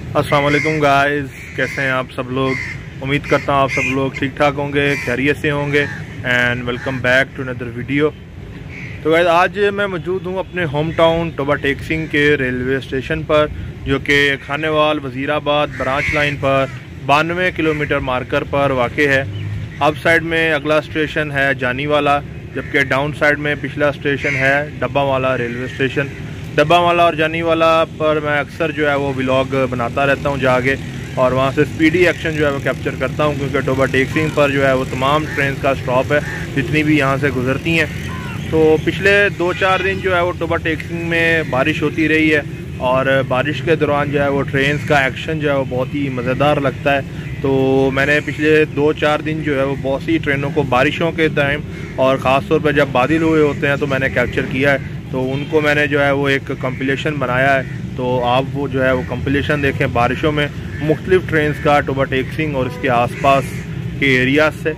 अस्सलाम वालेकुम गाइस, कैसे हैं आप सब लोग। उम्मीद करता हूँ आप सब लोग ठीक ठाक होंगे, खैरियत से होंगे। And welcome back to another video. तो गाइस आज मैं मौजूद हूँ अपने होम टाउन टोबाटेक्सिंग के रेलवे स्टेशन पर, जो कि खानेवाल वज़ीराबाद ब्रांच लाइन पर 92 किलोमीटर मार्कर पर वाक़ है। अप साइड में अगला स्टेशन है जानी वाला, जबकि डाउन साइड में पिछला स्टेशन है डब्बा वाला रेलवे स्टेशन। डब्बा वाला और जानी वाला पर मैं अक्सर जो है वो व्लॉग बनाता रहता हूँ जाके, और वहाँ से स्पीडी एक्शन जो है वो कैप्चर करता हूँ, क्योंकि टोबाटेक्सिंग पर जो है वो तमाम ट्रेन का स्टॉप है जितनी भी यहाँ से गुजरती हैं। तो पिछले 2-4 दिन जो है वो टोबाटेक्सिंग में बारिश होती रही है, और बारिश के दौरान जो है वो ट्रेन का एक्शन जो है वो बहुत ही मज़ेदार लगता है। तो मैंने पिछले 2-4 दिन जो है वो बहुत सी ट्रेनों को बारिशों के टाइम और ख़ास तौर पर जब बादल हुए होते हैं तो मैंने कैप्चर किया है। तो उनको मैंने जो है वो एक कंपिलेशन बनाया है। तो आप वो जो है वो कंपिलेशन देखें बारिशों में मुख्तलिफ ट्रेन्स का टोबाटेक्सिंग और इसके आसपास के एरिया से।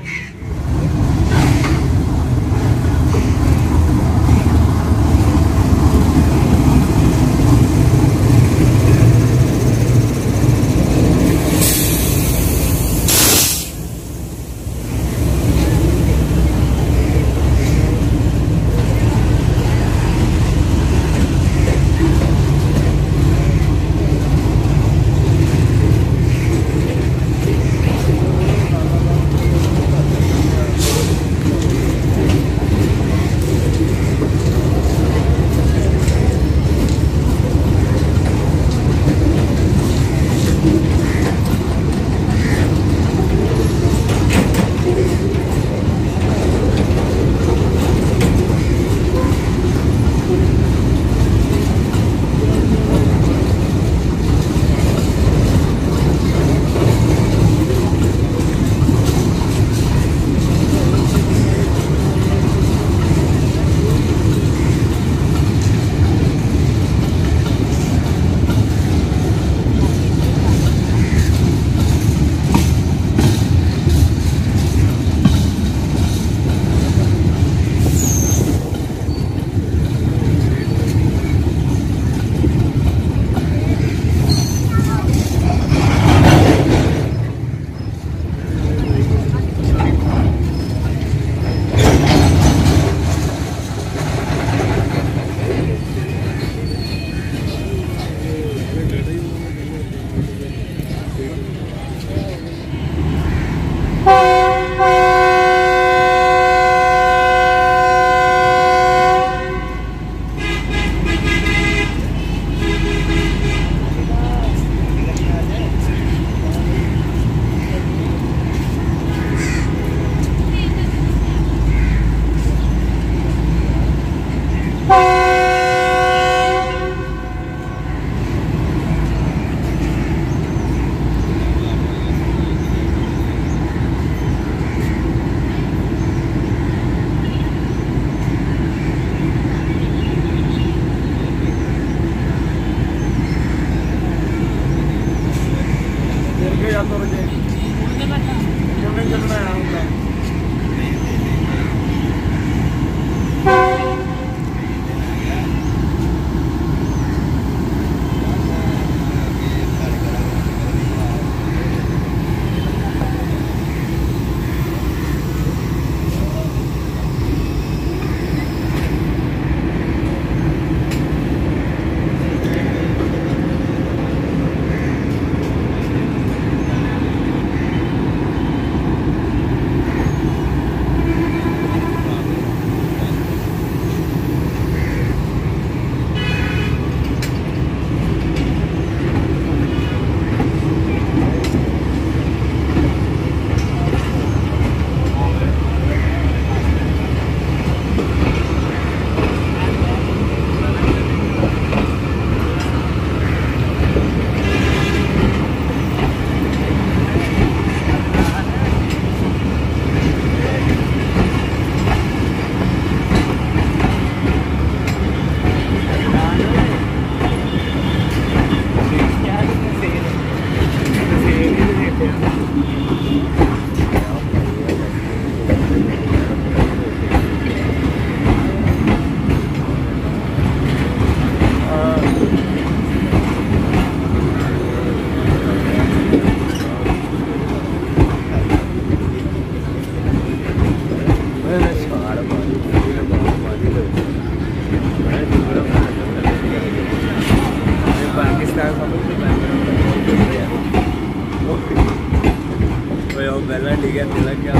पहला ठीक है तिलक क्या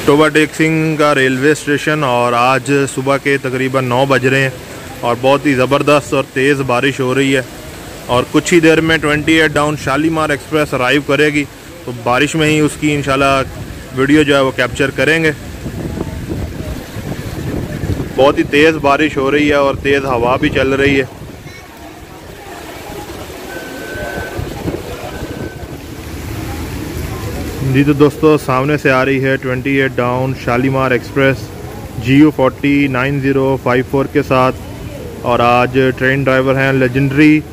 टोबाटेक्सिंग का रेलवे स्टेशन, और आज सुबह के तकरीबन 9 बज रहे हैं और बहुत ही ज़बरदस्त और तेज़ बारिश हो रही है। और कुछ ही देर में 28 डाउन शालीमार एक्सप्रेस अराइव करेगी, तो बारिश में ही उसकी इंशाल्लाह वीडियो जो है वो कैप्चर करेंगे। बहुत ही तेज़ बारिश हो रही है और तेज़ हवा भी चल रही है। जी तो दोस्तों, सामने से आ रही है 28 डाउन शालीमार एक्सप्रेस GU40 9054 के साथ। और आज ट्रेन ड्राइवर हैं लेजेंडरी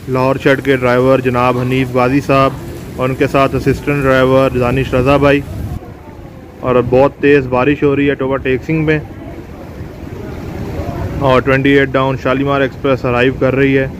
लाहौर शेड के ड्राइवर जनाब हनीफ गाजी साहब, और उनके साथ असिस्टेंट ड्राइवर दानिश रज़ा भाई। और बहुत तेज़ बारिश हो रही है टोबाटेक्सिंग में, और 28 डाउन शालीमार एक्सप्रेस अराइव कर रही है।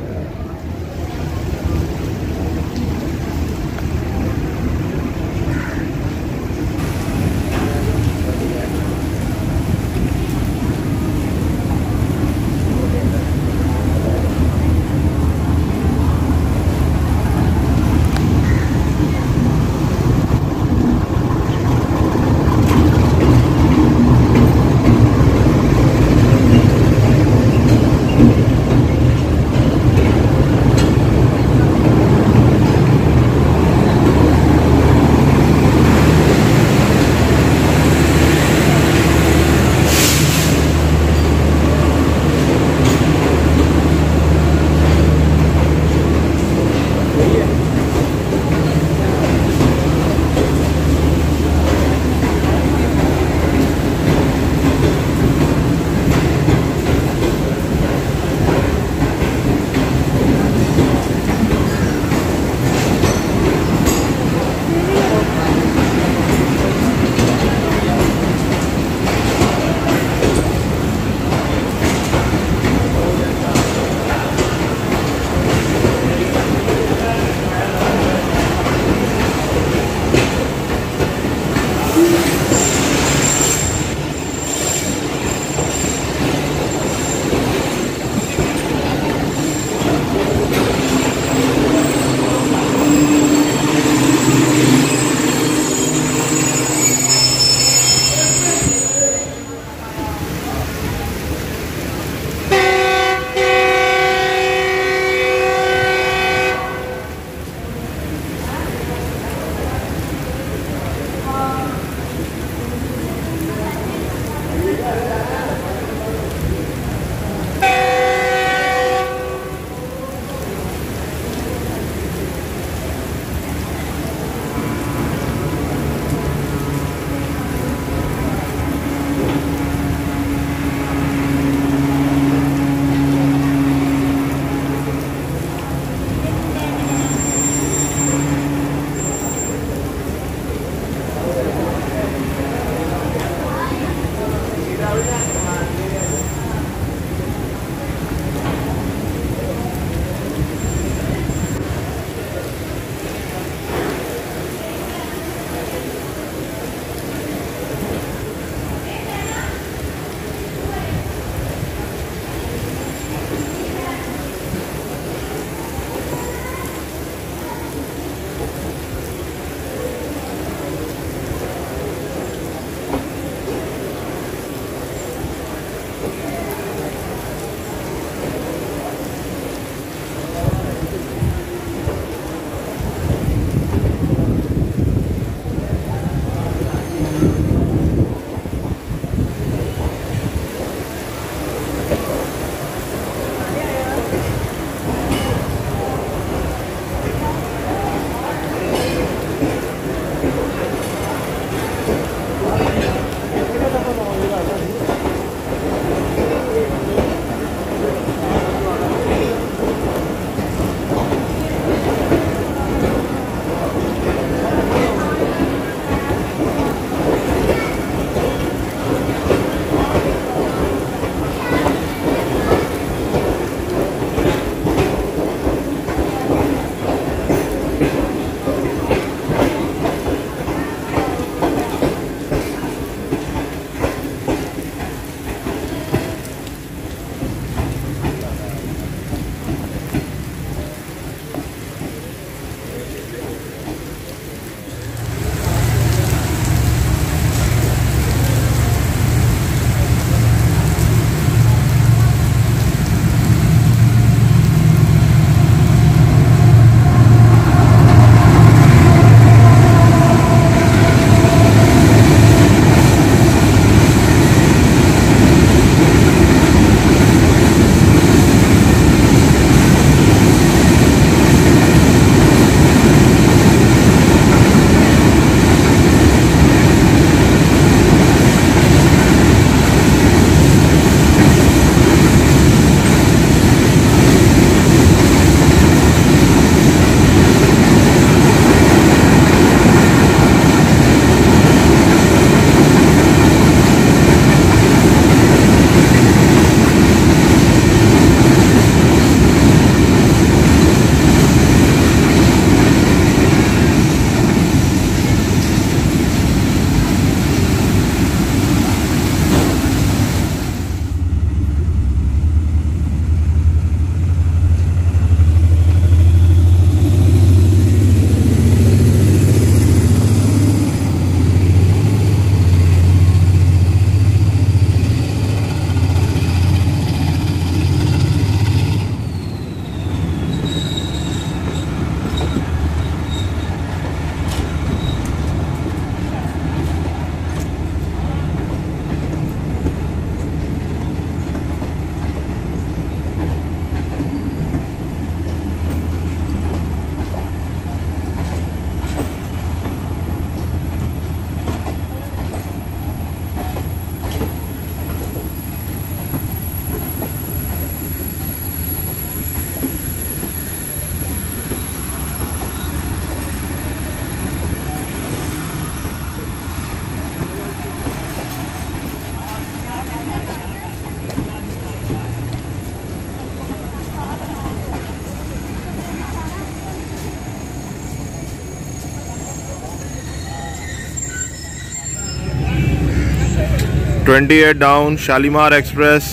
28 डाउन शालीमार एक्सप्रेस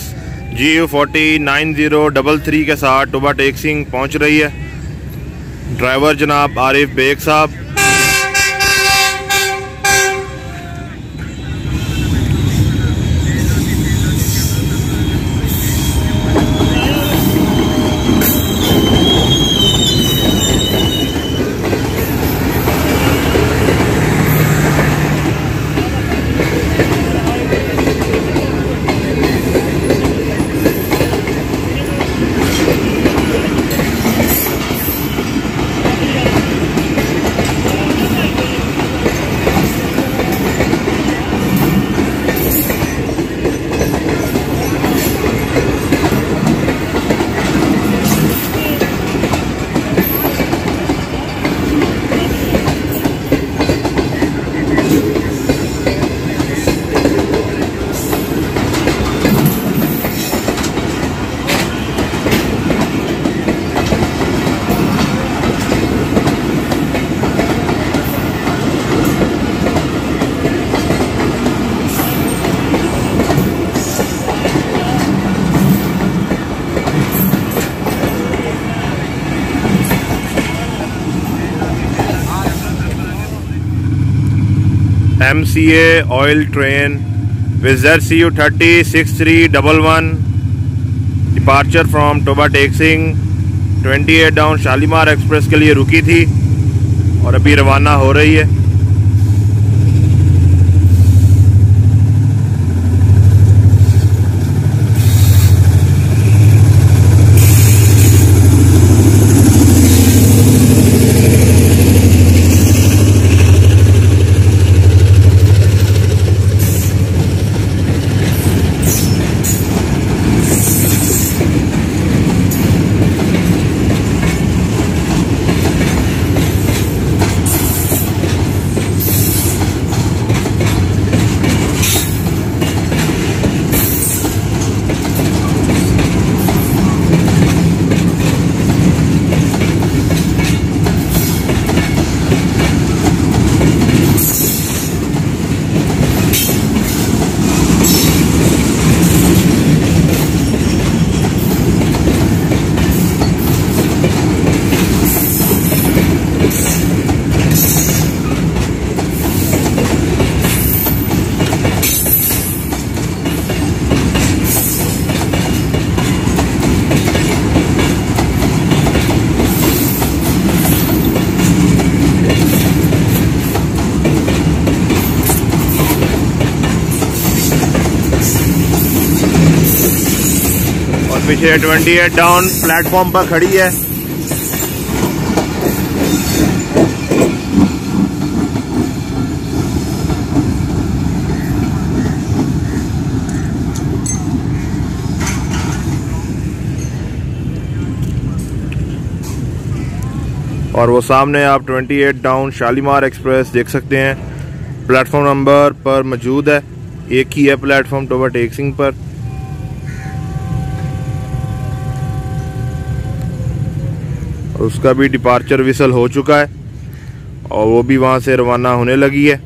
GU40 9033 के साथ टोबाटेक्सिंग पहुंच रही है। ड्राइवर जनाब आरिफ बेग साहब। MCA oil train with ZCU 306311 departure from tobateksingh 28 down Shalimar express के लिए रुकी थी और अभी रवाना हो रही है। पीछे 28 डाउन प्लेटफॉर्म पर खड़ी है। और वो सामने आप 28 डाउन शालीमार एक्सप्रेस देख सकते हैं, प्लेटफॉर्म नंबर पर मौजूद है। एक ही है प्लेटफॉर्म टोबाटेक्सिंग पर। उसका भी डिपार्चर विसल हो चुका है और वो भी वहां से रवाना होने लगी है।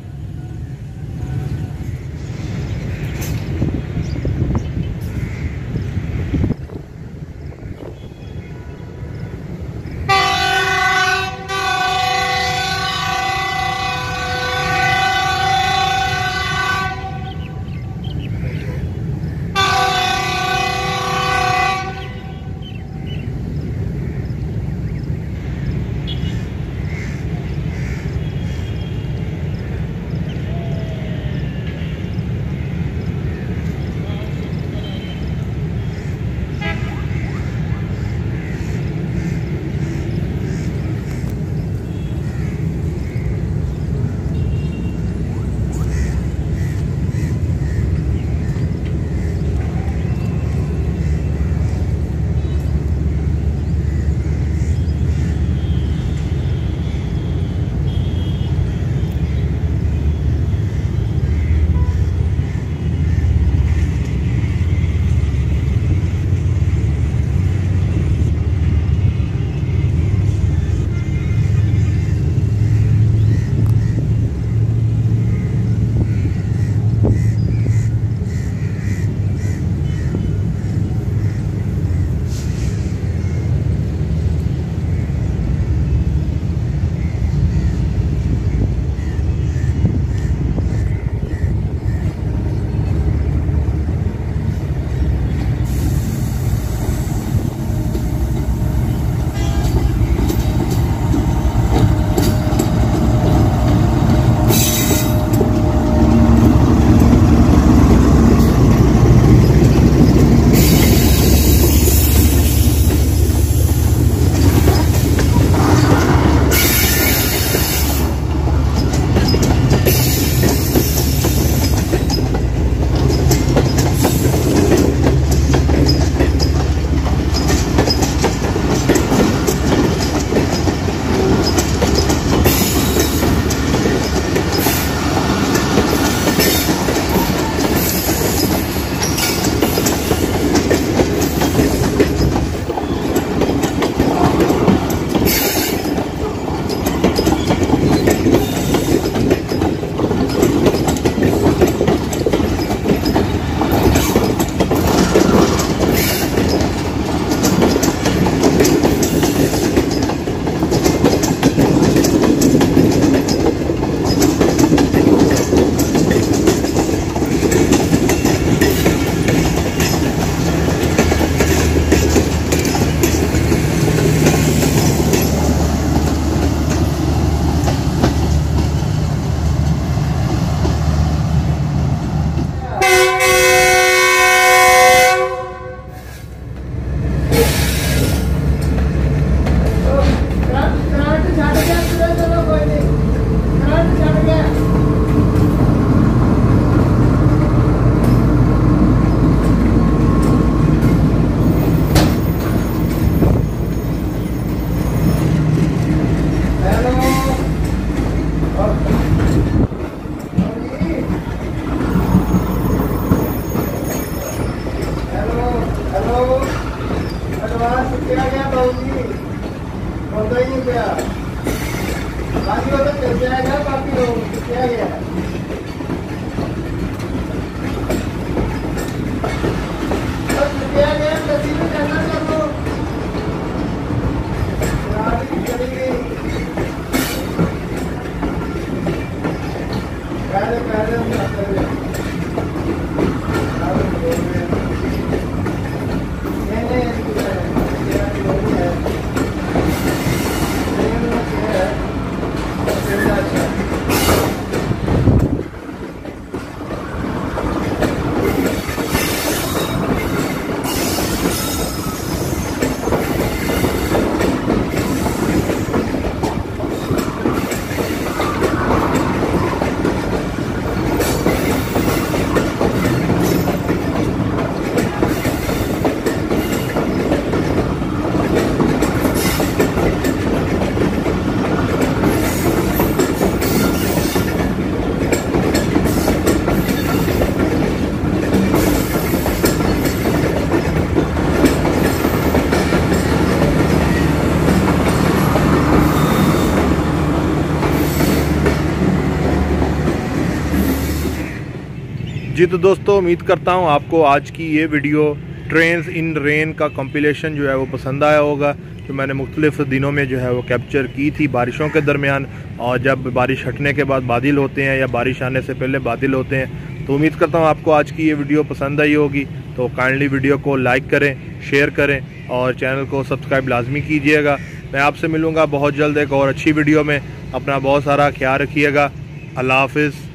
जी तो दोस्तों, उम्मीद करता हूँ आपको आज की ये वीडियो ट्रेन्स इन रेन का कंपिलेशन जो है वो पसंद आया होगा। जो मैंने मुख्तलिफ दिनों में जो है वो कैप्चर की थी बारिशों के दरमियान, और जब बारिश हटने के बाद बादल होते हैं या बारिश आने से पहले बादल होते हैं। तो उम्मीद करता हूँ आपको आज की ये वीडियो पसंद आई होगी। तो काइंडली वीडियो को लाइक करें, शेयर करें और चैनल को सब्सक्राइब लाजमी कीजिएगा। मैं आपसे मिलूँगा बहुत जल्द एक और अच्छी वीडियो में। अपना बहुत सारा ख्याल रखिएगा। अल्लाह हाफिज़।